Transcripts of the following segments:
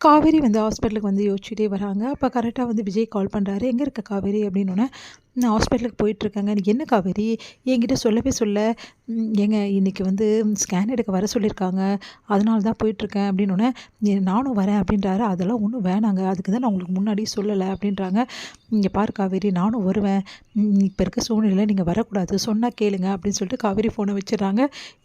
காவேரி வந்து ஹாஸ்பிட்டலுக்கு வந்து யோசிச்சுட்டே வராங்க. அப்போ கரெக்டாக வந்து விஜய் கால் பண்ணுறாரு. "எங்கே இருக்க காவேரி?" அப்படின்னோடனே, "நான் ஹாஸ்பிட்டலுக்கு போயிட்டுருக்கேங்க." "என்ன காவேரி என்கிட்ட சொல்லவே சொல்ல?" "ஏங்க இன்னைக்கு வந்து ஸ்கேன் எடுக்க வர சொல்லியிருக்காங்க. அதனால தான் போயிட்டுருக்கேன்." அப்படின்னோடனே, "நானும் வரேன்." அப்படின்றாரு. "அதெல்லாம் ஒன்றும் வேணாங்க. அதுக்கு தான் நான் உங்களுக்கு முன்னாடியே சொல்லலை." அப்படின்றாங்க. "இங்கே பாரு காவேரி, நானும் வருவேன். இப்போ இருக்க சூழ்நிலையில நீங்கள் வரக்கூடாது. சொன்னா கேளுங்க." அப்படின்னு சொல்லிட்டு காவேரி ஃபோனை வச்சுடுறாங்க.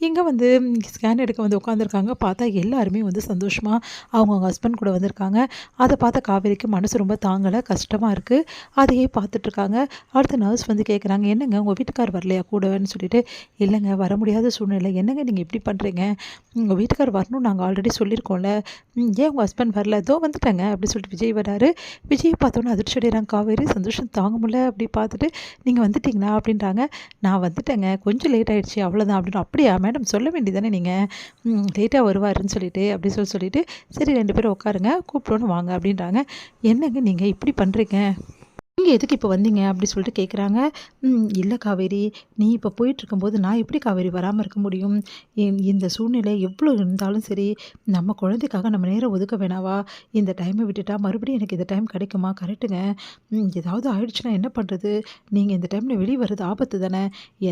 இங்கே வந்து ஸ்கேன் எடுக்க வந்து உட்காந்துருக்காங்க. பார்த்தா எல்லாருமே வந்து சந்தோஷமாக அவங்கவுங்க ஹஸ்பண்ட் கூட வந்திருக்காங்க. அதை பார்த்த காவேரிக்கு மனசு ரொம்ப தாங்கலை, கஷ்டமாக இருக்குது. அதையே பார்த்துட்ருக்காங்க. அடுத்து நர்ஸ் வந்து கேட்குறாங்க, "என்னங்க உங்கள் வீட்டுக்கார் வரலையா கூடன்னு?" சொல்லிட்டு, "இல்லைங்க வர முடியாத சூழ்நிலை." "என்னங்க நீங்கள் இப்படி பண்ணுறீங்க? உங்கள் வீட்டுக்கார் வரணும் நாங்கள் ஆல்ரெடி சொல்லியிருக்கோம்ல. ஏன் உங்கள் ஹஸ்பண்ட் வரல?" "இதோ வந்துட்டேங்க." அப்படி சொல்லிட்டு விஜய் வராரு. விஜய் பார்த்தோன்னே அதிர்ச்சி அடைகிறாங்க காவேரி. சந்தோஷம் தாங்க முடியல. அப்படி பார்த்துட்டு, "நீங்கள் வந்துட்டீங்களா?" அப்படின்றாங்க. "நான் வந்துட்டேங்க. கொஞ்சம் லேட் ஆகிடுச்சு அவ்வளோதான்." அப்படின்னு. "அப்படியா மேடம், சொல்ல வேண்டியதானே நீங்கள் லேட்டாக வருவாருன்னு சொல்லிட்டு." அப்படி சொல்லிட்டு, "சரி 2 பேரும் உட்காருங்க, கூப்பிட்டோன்னு வாங்க." அப்படின்றாங்க. "என்னங்க நீங்கள் இப்படி பண்ணுறீங்க? நீங்க எதுக்கு இப்போ வந்தீங்க?" அப்படி சொல்லிட்டு கேட்குறாங்க. "இல்ல காவேரி, நீ இப்போ போயிட்டுருக்கும்போது நான் எப்படி காவேரி வராம இருக்க முடியும்? இந்த சூழ்நிலை எவ்வளோ இருந்தாலும் சரி, நம்ம குழந்தைக்காக நம்ம நேரம் ஒதுக்க வேணாவா? இந்த டைமை விட்டுட்டா மறுபடியும் எனக்கு இந்த டைம் கிடைக்குமா?" "கரெக்ட்டுங்க. ஏதாவது ஆயிடுச்சுன்னா என்ன பண்ணுறது? நீங்கள் இந்த டைமில் வெளியே வர்றது ஆபத்து தானே.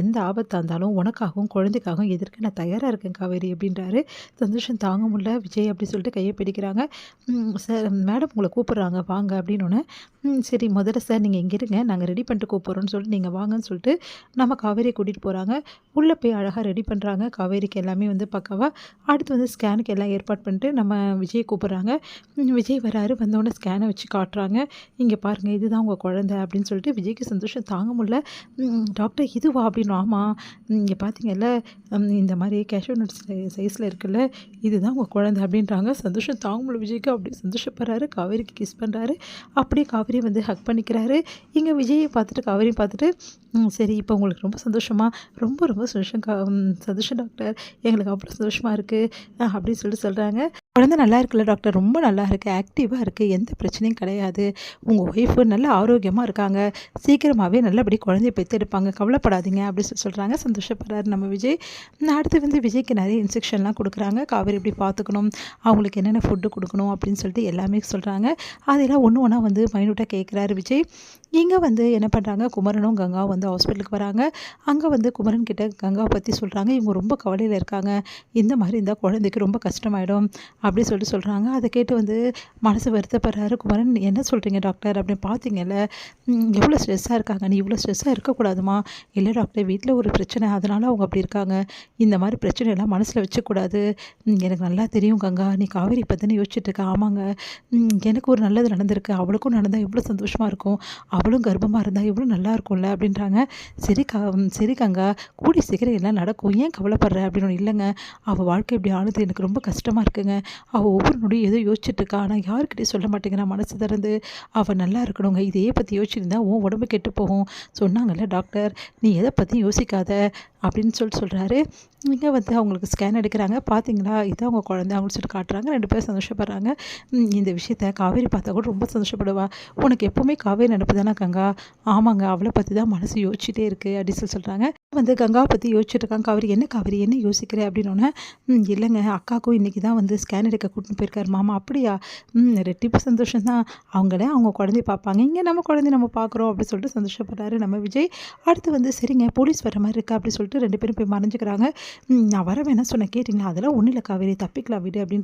எந்த ஆபத்தாக இருந்தாலும் உனக்காகவும் குழந்தைக்காகவும் எதிர்க்க நான் தயாராக இருக்கேன் காவேரி." அப்படின்றாரு. சந்தோஷம் தாங்க முடியல. விஜய் அப்படி சொல்லிட்டு கையை பிடிக்கிறாங்க. "சார் மேடம் உங்களை கூப்பிட்றாங்க வாங்க." அப்படின்னோடனே, சரி முதல்ல சார் நீங்கள் இங்கே இருங்க, நாங்கள் ரெடி பண்ணிட்டு கூப்பிட்றோன்னு சொல்லிட்டு நீங்கள் வாங்கன்னு சொல்லிட்டு நம்ம காவேரியை கூட்டிகிட்டு போகிறாங்க. உள்ளே போய் அழகாக ரெடி பண்ணுறாங்க. காவேரிக்கு எல்லாமே வந்து பக்காவா. அடுத்து வந்து ஸ்கேனுக்கு எல்லாம் ஏற்பாடு பண்ணிட்டு நம்ம விஜய் கூப்பிட்றாங்க. விஜய் வராரு. வந்தோடனே ஸ்கேனை வச்சு காட்டுறாங்க. "இங்கே பாருங்கள், இதுதான் உங்கள் குழந்தை." அப்படின்னு சொல்லிட்டு விஜய்க்கு சந்தோஷம் தாங்க முடியல. "டாக்டர் இதுவா?" அப்படின்னு. "ஆமாம், இங்கே பார்த்தீங்கல்ல, இந்த மாதிரி கேஷ்யூ நட்ஸ் சைஸில் இருக்குல்ல, இதுதான் உங்கள் குழந்தை." அப்படின்றாங்க. சந்தோஷம் தாங்க முடியல விஜய்க்கு. அப்படி சந்தோஷப்படுறாரு. காவேரிக்கு கிஸ் பண்ணுறாரு. அப்படியே காவேரி வந்து ஹக் பண்ணிக்கிறாரு. இங்கே விஜயை பார்த்துட்டு காவேரியும் பார்த்துட்டு, சரி இப்போ உங்களுக்கு ரொம்ப சந்தோஷமா?" "ரொம்ப ரொம்ப சந்தோஷம் சந்தோஷம் டாக்டர். எங்களுக்கு அவ்வளோ சந்தோஷமாக இருக்குது." அப்படின்னு சொல்லிட்டு சொல்கிறாங்க. "குழந்தை நல்லா இருக்குல்ல டாக்டர்?" "ரொம்ப நல்லா இருக்குது, ஆக்டிவாக இருக்குது, எந்த பிரச்சனையும் கிடையாது. உங்கள் ஒய்ஃபு நல்ல ஆரோக்கியமாக இருக்காங்க. சீக்கிரமாகவே நல்லபடி குழந்தைய பெற்றெடுப்பாங்க, கவலைப்படாதீங்க." அப்படின்னு சொல்கிறாங்க. சந்தோஷப்படுறாரு நம்ம விஜய். அடுத்து வந்து விஜய்க்கு நிறைய இன்ஸ்ட்ரக்ஷன்லாம் கொடுக்குறாங்க. காவேரி எப்படி பார்த்துக்கணும், அவங்களுக்கு என்னென்ன ஃபுட்டு கொடுக்கணும் அப்படின்னு சொல்லிட்டு எல்லாமே சொல்கிறாங்க. அதெல்லாம் ஒன்று ஒன்றா வந்து மைனூட்டாக கேட்குறாரு விஜய். இங்கே வந்து என்ன பண்ணுறாங்க, குமரனும் கங்காவும் வந்து ஹாஸ்பிட்டலுக்கு வராங்க. அங்கே வந்து குமரன் கிட்ட கங்காவை பற்றி சொல்கிறாங்க. இவங்க ரொம்ப கவலையில் இருக்காங்க. இந்த மாதிரி இருந்தால் குழந்தைக்கு ரொம்ப கஷ்டமாயிடும் அப்படி சொல்லிட்டு சொல்கிறாங்க. அதை கேட்டு வந்து மனசு வருத்தப்படுறாரு குமரன். "என்ன சொல்கிறீங்க டாக்டர்? அப்படின்னு பார்த்தீங்கல்ல, எவ்வளோ ஸ்ட்ரெஸ்ஸாக இருக்காங்க. நீ இவ்வளோ ஸ்ட்ரெஸ்ஸாக இருக்கக்கூடாதுமா." "இல்லை டாக்டர், வீட்டில் ஒரு பிரச்சனை, அதனால் அவங்க அப்படி இருக்காங்க. இந்த மாதிரி பிரச்சனையெல்லாம் மனசில் வச்சுக்கூடாது. எனக்கு நல்லா தெரியும் கங்கா, நீ காவேரி பற்றின யோசிச்சுட்டு இருக்க." "ஆமாங்க, எனக்கு ஒரு நல்லது நடந்திருக்கு. அவளுக்கும் நடந்தால் எவ்வளோ சந்தோஷமாக இருக்கும். அவளும் கர்ப்பமாக இருந்தால் எவ்வளோ நல்லா இருக்கும்ல." அப்படின்றாங்க. சரி கங்கா, கூடி சீக்கிரம் எல்லாம் நடக்கும். ஏன் கவலைப்படுற?" அப்படின்னு. "இல்லைங்க, அவள் வாழ்க்கை இப்படி ஆனது எனக்கு ரொம்ப கஷ்டமாக இருக்குங்க. அவள் ஒவ்வொரு நொடியும் ஏதோ யோசிச்சுட்டு இருக்கா. ஆனால் யாருக்கிட்டையும் சொல்ல மாட்டேங்கிறா மனசு திறந்து. அவள் நல்லா இருக்கணுங்க. இதையே பற்றி யோசிச்சிருந்தா உன் உடம்பு கெட்டு போகும். சொன்னாங்கல்ல டாக்டர், நீ எதை பற்றியும் யோசிக்காத." அப்படின்னு சொல்கிறாரு. இங்கே வந்து அவங்களுக்கு ஸ்கேன் எடுக்கிறாங்க. "பார்த்தீங்களா, இதான் உங்கள் குழந்தை." அப்படின்னு சொல்லிட்டு காட்டுறாங்க. 2 பேரும் சந்தோஷப்படுறாங்க. இந்த விஷயத்த காவேரி பார்த்தா கூட ரொம்ப சந்தோஷப்படுவா. "உனக்கு எப்போவுமே காவேரி நினப்பு தானே கங்கா?" "ஆமாங்க, அவளை பற்றி தான் மனசு யோசிச்சுட்டே இருக்குது." அப்படின்னு சொல்கிறாங்க. வந்து கங்காவை பற்றி யோசிச்சுட்டு இருக்காங்க. காவேரி, "என்ன காவேரி, என்ன யோசிக்கிற?" அப்படின்னோடனே, இல்லைங்க, அக்காவுக்கும் இன்றைக்கி தான் வந்து ஸ்கேன் எடுக்க கூட்டின்னு போயிருக்காரு மாமா." "அப்படியா? ரெட்டிப்பு சந்தோஷம் தான். அவங்களே அவங்க குழந்தைய பார்ப்பாங்க. இங்கே நம்ம குழந்தைய நம்ம பார்க்குறோம்." அப்படின்னு சொல்லிட்டு சந்தோஷப்படுறாரு நம்ம விஜய். அடுத்து வந்து, "சரிங்க, போலீஸ் வர மாதிரி இருக்கா." அப்படின்னு சொல்லிட்டு 2 பேரும் போய் மறைஞ்சிக்கிறாங்க. "நான் வர வேணாம் சொன்னேன் கேட்டிங்களா?" "அதெல்லாம் ஒன்றும் இல்லை காவேரி, தப்பிக்கலாம் விடு." அப்படின்னு